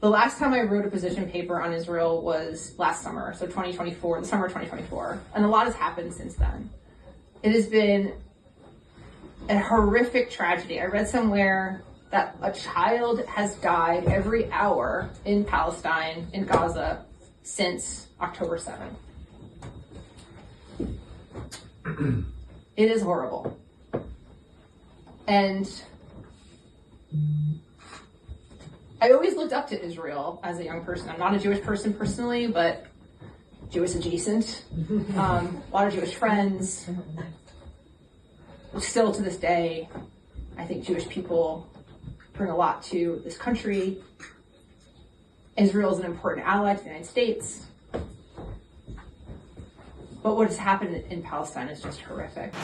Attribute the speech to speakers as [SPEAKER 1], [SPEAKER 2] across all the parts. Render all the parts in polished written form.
[SPEAKER 1] The last time I wrote a position paper on Israel was last summer, so 2024, the summer of 2024. And a lot has happened since then. It has been a horrific tragedy. I read somewhere that a child has died every hour in Palestine, in Gaza, since October 7th. It is horrible. And I always looked up to Israel as a young person. I'm not a Jewish person personally, but Jewish adjacent. A lot of Jewish friends. Still to this day, I think Jewish people bring a lot to this country. Israel is an important ally to the United States. But what has happened in Palestine is just horrific.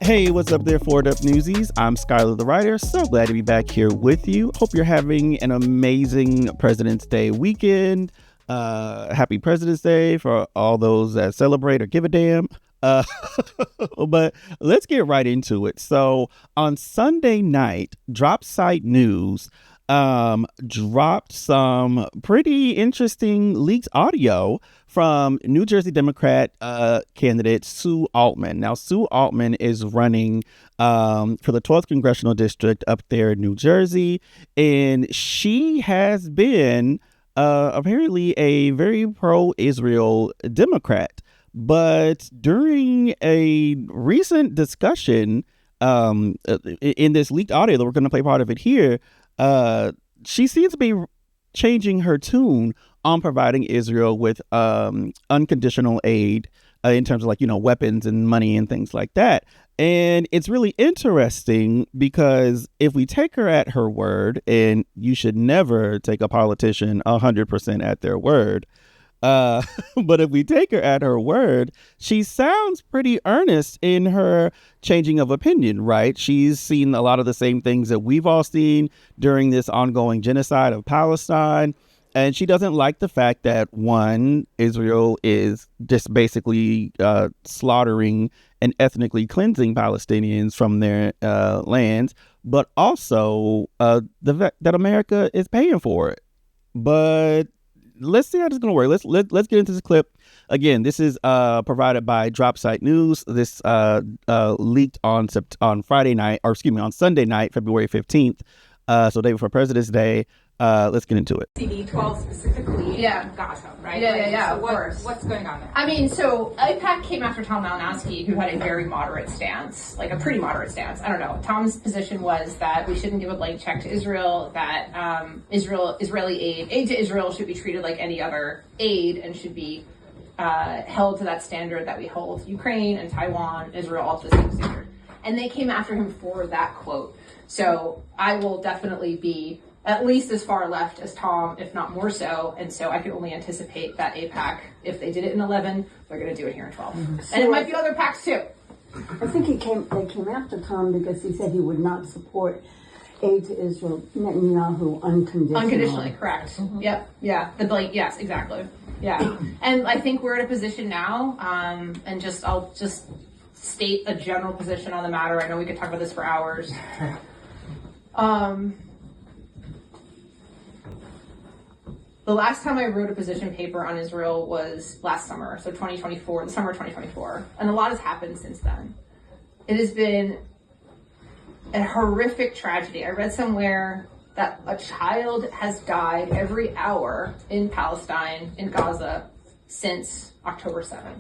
[SPEAKER 2] Hey, what's up there, Forward Up Newsies? I'm Skylar the Writer. So glad to be back here with you. Hope you're having an amazing President's Day weekend. Happy President's Day for all those that celebrate or give a damn. But let's get right into it. So on Sunday night, Drop Site News dropped some pretty interesting leaked audio from New Jersey Democrat candidate Sue Altman. Now, Sue Altman is running for the 12th Congressional District up there in New Jersey, and she has been apparently a very pro-Israel Democrat. But during a recent discussion in this leaked audio that we're going to play part of it here, she seems to be changing her tune on providing Israel with unconditional aid in terms of, like, weapons and money and things like that. And it's really interesting because if we take her at her word, and you should never take a politician 100% at their word, but if we take her at her word, she sounds pretty earnest in her changing of opinion, right? She's seen a lot of the same things that we've all seen during this ongoing genocide of Palestine. And she doesn't like the fact that, one, Israel is just basically slaughtering and ethnically cleansing Palestinians from their lands, but also the fact that America is paying for it. But let's see how this is going to work. Let's get into this clip. Again, this is provided by Drop Site News. This leaked on Friday night, or excuse me, on Sunday night, February 15th. So day before President's Day. Let's get into it.
[SPEAKER 3] CD12 specifically, Gaza, right?
[SPEAKER 1] Yeah,
[SPEAKER 3] so
[SPEAKER 1] of course.
[SPEAKER 3] What's going on there?
[SPEAKER 1] I mean, so AIPAC came after Tom Malinowski, who had a very moderate stance, like a pretty moderate stance. I don't know. Tom's position was that we shouldn't give a blank check to Israel, that Israeli aid to Israel should be treated like any other aid and should be held to that standard that we hold Ukraine and Taiwan, Israel, all to the same standard. And they came after him for that quote. So I will definitely be at least as far left as Tom, if not more so. And so I can only anticipate that AIPAC, if they did it in 11, they're going to do it here in 12. Mm-hmm. And it might be other PACs too.
[SPEAKER 4] I think they came after Tom because he said he would not support aid to Israel, Netanyahu, unconditionally.
[SPEAKER 1] Unconditionally, correct. Mm-hmm. Yep, yeah, the blank, yes, exactly. Yeah, and I think we're in a position now, and I'll just state a general position on the matter. I know we could talk about this for hours. The last time I wrote a position paper on Israel was last summer, so 2024, the summer of 2024. And a lot has happened since then. It has been a horrific tragedy. I read somewhere that a child has died every hour in Palestine, in Gaza, since October 7th.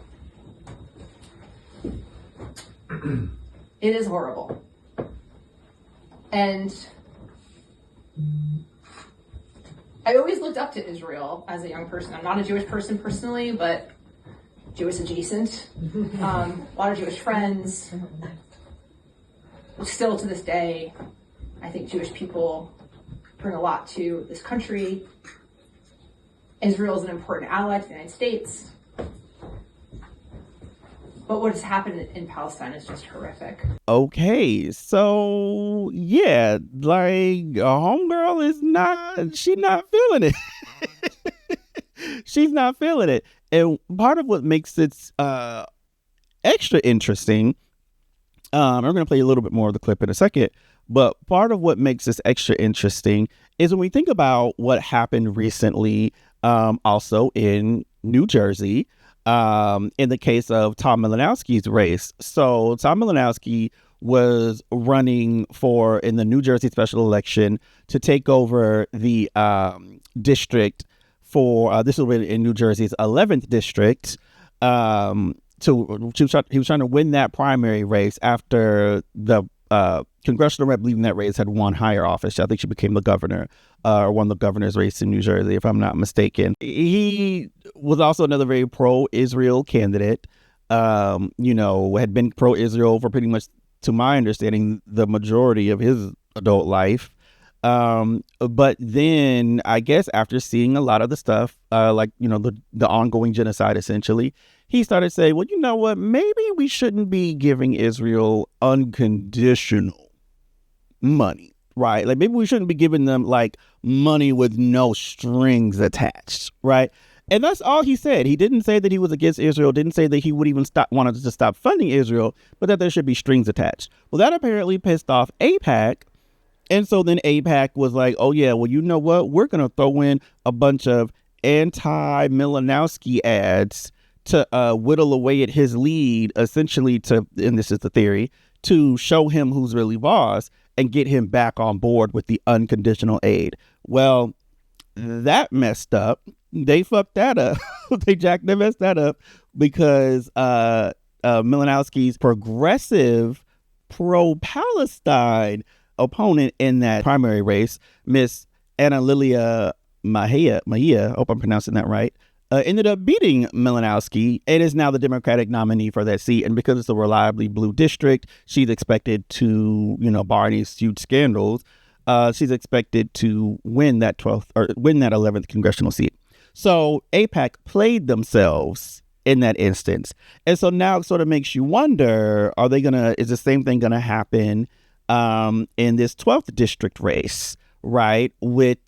[SPEAKER 1] It is horrible. And I always looked up to Israel as a young person. I'm not a Jewish person personally, but Jewish adjacent. A lot of Jewish friends. Still to this day, I think Jewish people bring a lot to this country. Israel is an important ally to the United States. But what has happened in Palestine is just horrific.
[SPEAKER 2] Okay, so yeah, like a homegirl she's not feeling it. She's not feeling it. And part of what makes it extra interesting We're going to play a little bit more of the clip in a second. But part of what makes this extra interesting is when we think about what happened recently, also in New Jersey, in the case of Tom Malinowski's race. So Tom Malinowski was running in the New Jersey special election to take over the district for, this will be in New Jersey's 11th district. He was trying to win that primary race after the congressional rep leaving that race had won higher office. I think she became the governor, or won the governor's race in New Jersey, if I'm not mistaken. He was also another very pro-Israel candidate. Had been pro-Israel for pretty much, to my understanding, the majority of his adult life. But then I guess after seeing a lot of the stuff, the ongoing genocide, essentially, he started saying, well, you know what, maybe we shouldn't be giving Israel unconditional money, right? Like maybe we shouldn't be giving them like money with no strings attached, right? And that's all he said. He didn't say that he was against Israel, didn't say that he would even wanted to stop funding Israel, but that there should be strings attached. Well, that apparently pissed off AIPAC. And so then AIPAC was like, oh, yeah, well, you know what? We're going to throw in a bunch of anti-Malinowski ads to whittle away at his lead, essentially and this is the theory, to show him who's really boss and get him back on board with the unconditional aid. Well, that messed up. They fucked that up. They messed that up because Malinowski's progressive pro-Palestine opponent in that primary race, Miss Anna Lilia Mahia, I hope I'm pronouncing that right, ended up beating Malinowski and is now the Democratic nominee for that seat. And because it's a reliably blue district, she's expected to, bar any huge scandals, she's expected to win that 11th congressional seat. So AIPAC played themselves in that instance. And so now it sort of makes you wonder, is the same thing going to happen in this 12th district race, right, with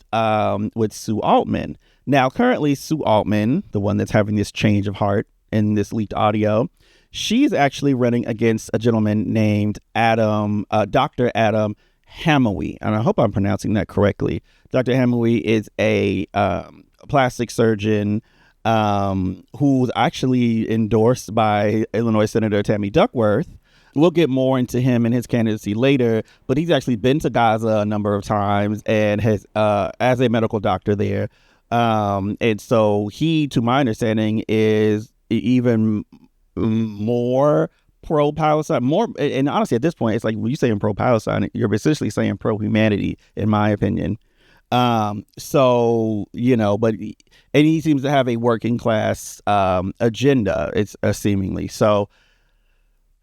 [SPEAKER 2] Sue Altman? Now, currently, Sue Altman, the one that's having this change of heart in this leaked audio, she's actually running against a gentleman named Dr. Adam Hamawy. And I hope I'm pronouncing that correctly. Dr. Hamawy is a plastic surgeon who's actually endorsed by Illinois Senator Tammy Duckworth. We'll get more into him and his candidacy later, but he's actually been to Gaza a number of times and has, as a medical doctor there. And so he, to my understanding, is even more pro-Palestine, and honestly, at this point, it's like when you say pro-Palestine, you're essentially saying pro-humanity, in my opinion. And he seems to have a working class agenda, it's seemingly. So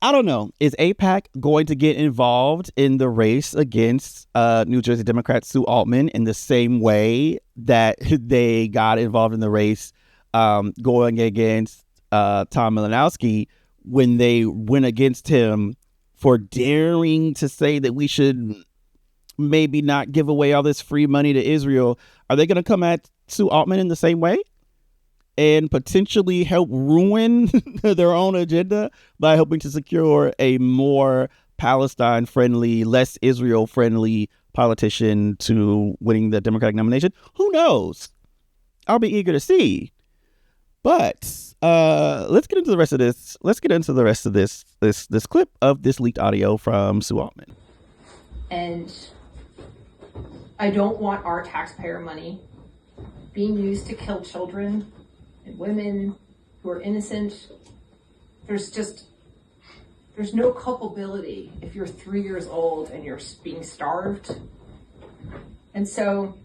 [SPEAKER 2] I don't know. Is AIPAC going to get involved in the race against New Jersey Democrat Sue Altman in the same way that they got involved in the race going against Tom Malinowski when they went against him for daring to say that we should maybe not give away all this free money to Israel? Are they going to come at Sue Altman in the same way and potentially help ruin their own agenda by helping to secure a more Palestine-friendly, less Israel-friendly politician to winning the Democratic nomination? Who knows? I'll be eager to see. But let's get into the rest of this. Let's get into the rest of this clip of this leaked audio from Sue Altman.
[SPEAKER 1] And I don't want our taxpayer money being used to kill children and women who are innocent. There's no culpability if you're 3 years old and you're being starved. And so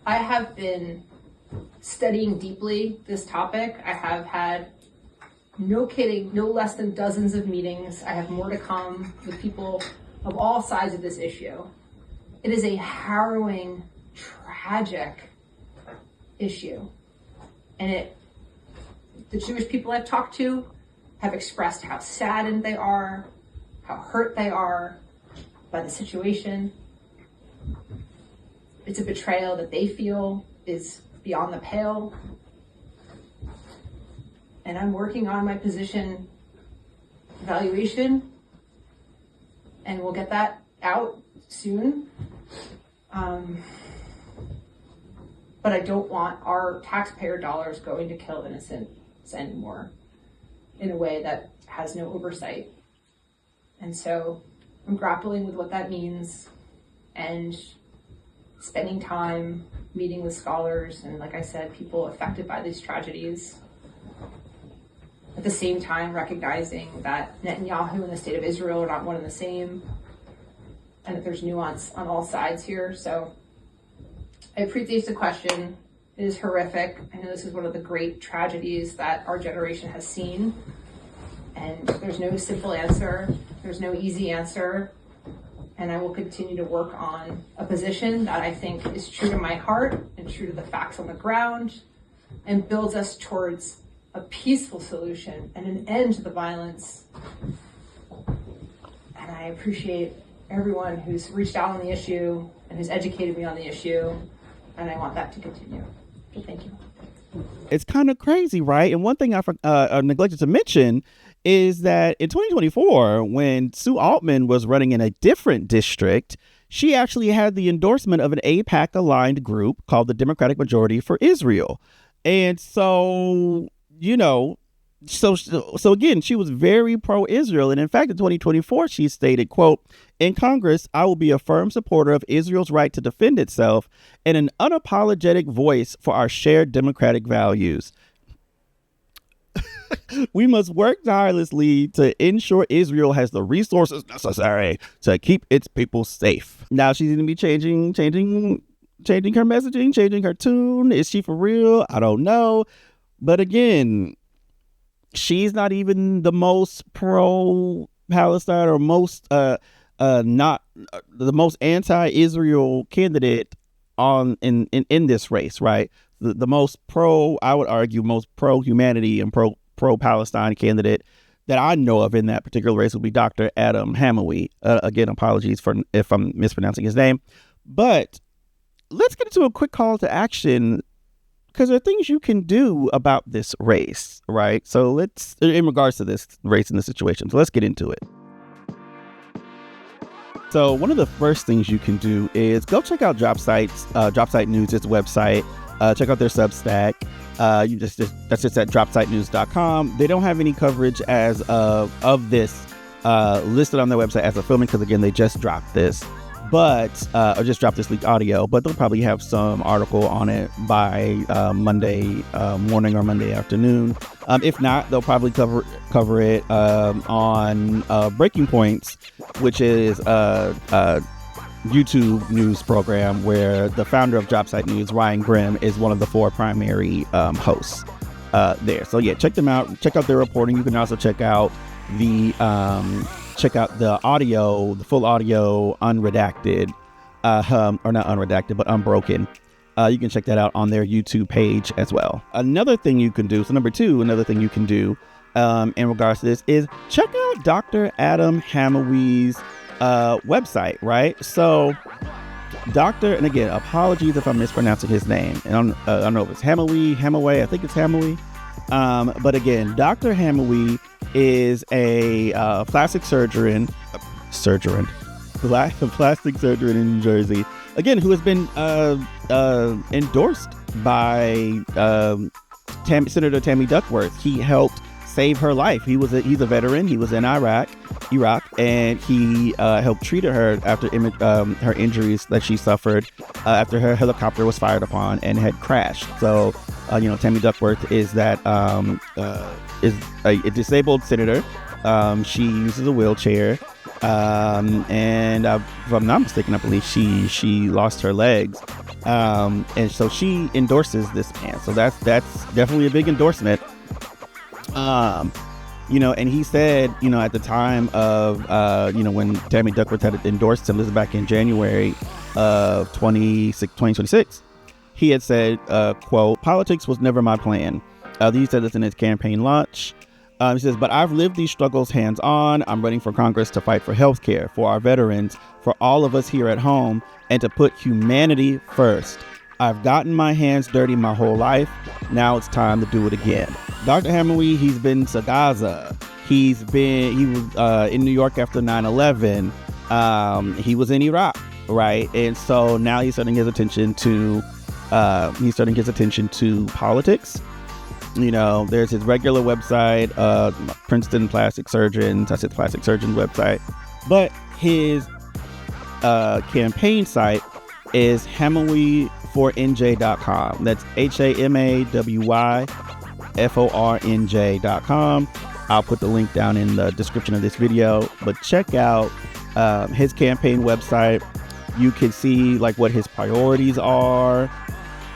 [SPEAKER 1] I have been studying deeply this topic. I have had, no kidding, no less than dozens of meetings. I have more to come with people of all sides of this issue. It is a harrowing, tragic issue. And the Jewish people I've talked to have expressed how saddened they are, how hurt they are by the situation. It's a betrayal that they feel is beyond the pale. And I'm working on my position evaluation, and we'll get that out soon. But I don't want our taxpayer dollars going to kill innocents anymore in a way that has no oversight. And so I'm grappling with what that means and spending time meeting with scholars and, like I said, people affected by these tragedies. At the same time, recognizing that Netanyahu and the state of Israel are not one and the same, and that there's nuance on all sides here. So I appreciate the question. It is horrific. I know this is one of the great tragedies that our generation has seen. And there's no simple answer. There's no easy answer. And I will continue to work on a position that I think is true to my heart and true to the facts on the ground and builds us towards a peaceful solution and an end to the violence. And I appreciate everyone who's reached out on the issue and who's educated me on the issue. And I want that to continue. So thank you.
[SPEAKER 2] It's kind of crazy, right? And one thing I neglected to mention is that in 2024, when Sue Altman was running in a different district, she actually had the endorsement of an AIPAC-aligned group called the Democratic Majority for Israel. And so, so again, she was very pro-Israel. And in fact, in 2024, she stated, quote, "In Congress, I will be a firm supporter of Israel's right to defend itself and an unapologetic voice for our shared democratic values. We must work tirelessly to ensure Israel has the resources necessary to keep its people safe." Now she's going to be changing her messaging, changing her tune. Is she for real? I don't know. But again, she's not even the most pro-Palestine or most not the most anti-Israel candidate in this race, right? The most I would argue, most pro-humanity and pro-Palestine candidate that I know of in that particular race would be Dr. Adam Hamawy. Again, apologies if I'm mispronouncing his name. But let's get into a quick call to action, because there are things you can do about this race, right? So in regards to this race and the situation, so let's get into it. So one of the first things you can do is go check out Dropsite News' website. Check out their Substack. That's just at dropsitenews.com. They don't have any coverage as of this listed on their website as a filming, because again, they just dropped this, or just dropped this leaked audio. But they'll probably have some article on it by Monday morning or Monday afternoon. If not, they'll probably cover it on Breaking Points, which is YouTube news program where the founder of Dropsite News, Ryan Grimm, is one of the 4 primary hosts there. So yeah, check them out. Check out their reporting. You can also check out the audio, the full audio, unredacted, or not unredacted, but unbroken. You can check that out on their YouTube page as well. Another thing you can do, so number 2, another thing you can do in regards to this is check out Dr. Adam Hamawy's website, right? So and again, apologies if I'm mispronouncing his name. And I don't know if it's Hamawy, I think it's Hamawy. But again, Dr. Hamawy is a plastic surgeon in New Jersey, again, who has been endorsed by Senator Tammy Duckworth. He helped save her life. He's a veteran. He was in Iraq, and he helped treat her after her injuries that she suffered after her helicopter was fired upon and had crashed. So, Tammy Duckworth is is a disabled senator. She uses a wheelchair, and if I'm not mistaken, I believe she lost her legs, and so she endorses this man. So that's definitely a big endorsement. And he said, at the time of, when Tammy Duckworth had endorsed him, this is back in January of 2026, he had said, quote, "Politics was never my plan." He said this in his campaign launch. He says, "But I've lived these struggles hands on. I'm running for Congress to fight for healthcare, for our veterans, for all of us here at home, and to put humanity first. I've gotten my hands dirty my whole life. Now it's time to do it again. Dr. Hamawy, he's been to Gaza. He was in New York after 9/11. He was in Iraq, right? And so now he's turning his attention to politics. You know, there's his regular website, Princeton Plastic Surgeons. That's his plastic surgeon website. But his campaign site is hamawyfornj.com. That's HAMAWYFORNJ.com. I'll put the link down in the description of this video. But check out his campaign website. You can see like what his priorities are.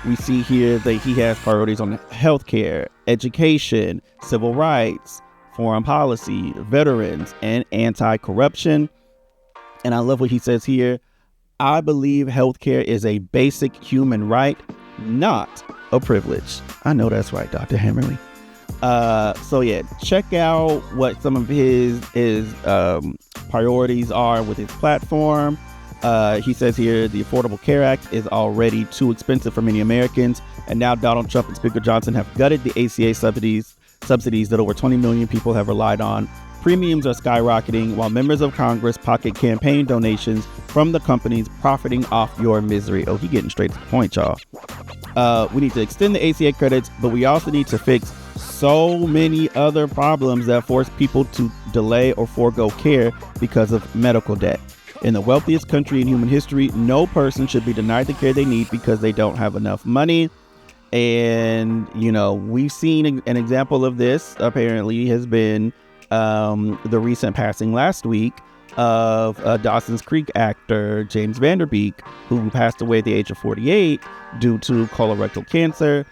[SPEAKER 2] We see here that he has priorities on healthcare, education, civil rights, foreign policy, veterans, and anti-corruption. And I love what he says here. I believe healthcare is a basic human right, not a privilege. I know that's right, Dr. Hamawy. So yeah, check out what some of his priorities are with his platform. He says here, the Affordable Care Act is already too expensive for many Americans, and now Donald Trump and Speaker Johnson have gutted the ACA subsidies that over 20 million people have relied on. Premiums are skyrocketing while members of Congress pocket campaign donations from the companies profiting off your misery. Oh, he getting straight to the point, y'all. We need to extend the ACA credits, but we also need to fix so many other problems that force people to delay or forego care because of medical debt. In the wealthiest country in human history, no person should be denied the care they need because they don't have enough money. And, you know, we've seen an example of this, apparently, has been the recent passing last week of Dawson's Creek actor James Vanderbeek, who passed away at the age of 48 due to colorectal cancer.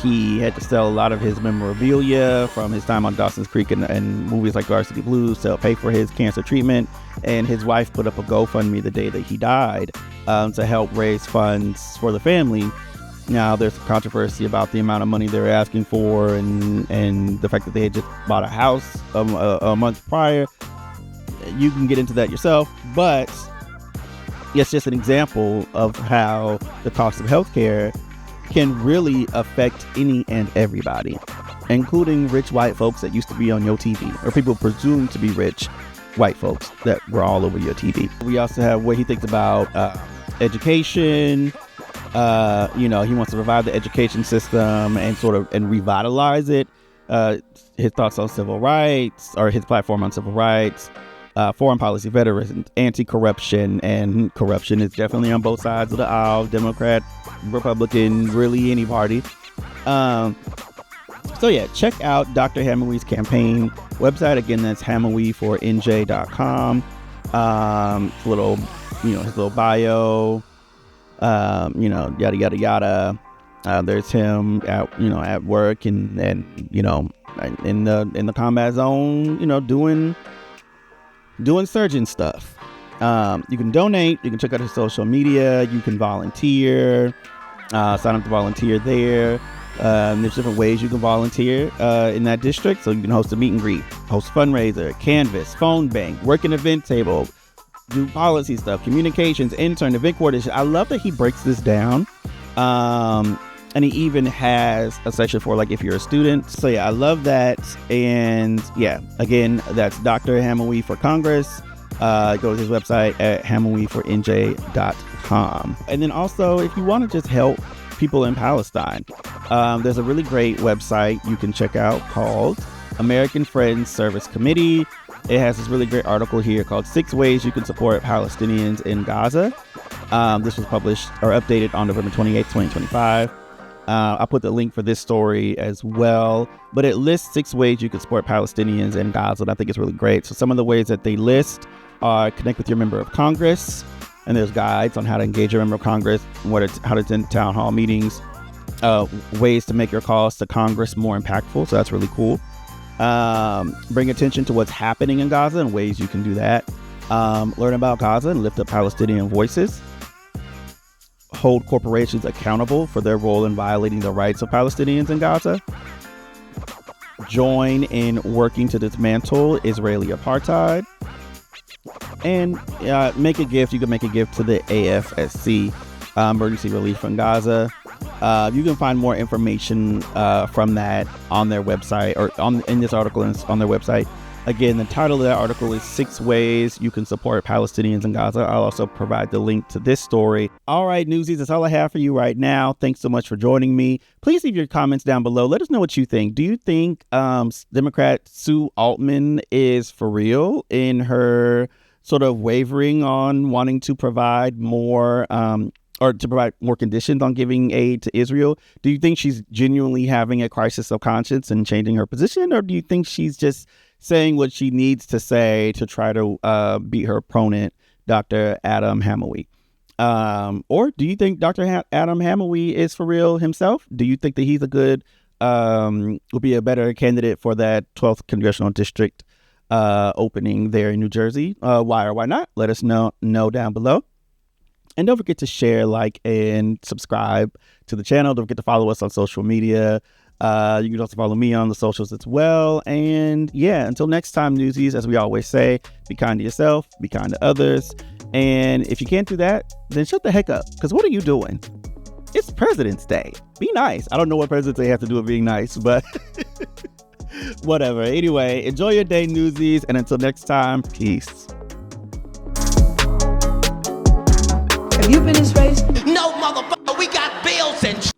[SPEAKER 2] He had to sell a lot of his memorabilia from his time on Dawson's Creek and movies like Varsity Blues to pay for his cancer treatment. And his wife put up a GoFundMe the day that he died to help raise funds for the family. Now, there's controversy about the amount of money they were asking for and the fact that they had just bought a house a month prior. You can get into that yourself, but it's just an example of how the cost of healthcare can really affect any and everybody, including rich white folks that used to be on your TV, or people presumed to be rich white folks that were all over your TV. We also have what he thinks about education. You know, he wants to revive the education system and revitalize it. His thoughts on civil rights, or his platform on civil rights, foreign policy, veterans, anti-corruption, and corruption is definitely on both sides of the aisle, Democrat, Republican, really any party. So yeah, check out Dr. Hamawy's campaign website. Again, that's hamawyfornj.com. His little bio, yada, yada, yada. There's him at work and in the combat zone, doing surgeon stuff. You can donate. You can check out his social media. You can volunteer. Sign up to volunteer there. There's different ways you can volunteer in that district. So you can host a meet and greet, host a fundraiser, canvas, phone bank, work an event table, do policy stuff, communications, intern, event coordination. I love that he breaks this down. And he even has a section for like if you're a student. So yeah, I love that. And yeah, again, that's Dr. Hamawy for Congress. Go to his website at hamawyfornj.com. And then also, if you want to just help people in Palestine, there's a really great website you can check out called American Friends Service Committee. It has this really great article here called 6 Ways You Can Support Palestinians in Gaza. This was published or updated on November 28, 2025. I'll put the link for this story as well, but it lists 6 ways you can support Palestinians in Gaza, and I think it's really great. So some of the ways that they list are connect with your member of Congress, and there's guides on how to engage your member of Congress, how to attend town hall meetings, ways to make your calls to Congress more impactful. So that's really cool. Bring attention to what's happening in Gaza and ways you can do that. Learn about Gaza and lift up Palestinian voices. Hold corporations accountable for their role in violating the rights of Palestinians in Gaza. Join in working to dismantle Israeli apartheid. And make a gift. You can make a gift to the AFSC. emergency relief in Gaza. You can find more information from that on their website, or in this article on their website. Again, the title of that article is 6 Ways You Can Support Palestinians in Gaza. I'll also provide the link to this story. All right, Newsies, that's all I have for you right now. Thanks so much for joining me. Please leave your comments down below. Let us know what you think. Do you think Democrat Sue Altman is for real in her sort of wavering on wanting to provide more or to provide more conditions on giving aid to Israel? Do you think she's genuinely having a crisis of conscience and changing her position? Or do you think she's just saying what she needs to say to try to beat her opponent, Dr. Adam Hamawy? Or do you think Dr. Adam Hamawy is for real himself? Do you think that he's a good, will be a better candidate for that 12th Congressional District opening there in New Jersey? Why or why not? Let us know down below. And don't forget to share, like, and subscribe to the channel. Don't forget to follow us on social media. You can also follow me on the socials as well. And yeah, until next time, Newsies, as we always say, be kind to yourself, be kind to others. And if you can't do that, then shut the heck up. Because what are you doing? It's President's Day. Be nice. I don't know what President's Day has to do with being nice, but whatever. Anyway, enjoy your day, Newsies. And until next time, peace.
[SPEAKER 5] Have you been in space?
[SPEAKER 6] No, motherfucker, we got bills and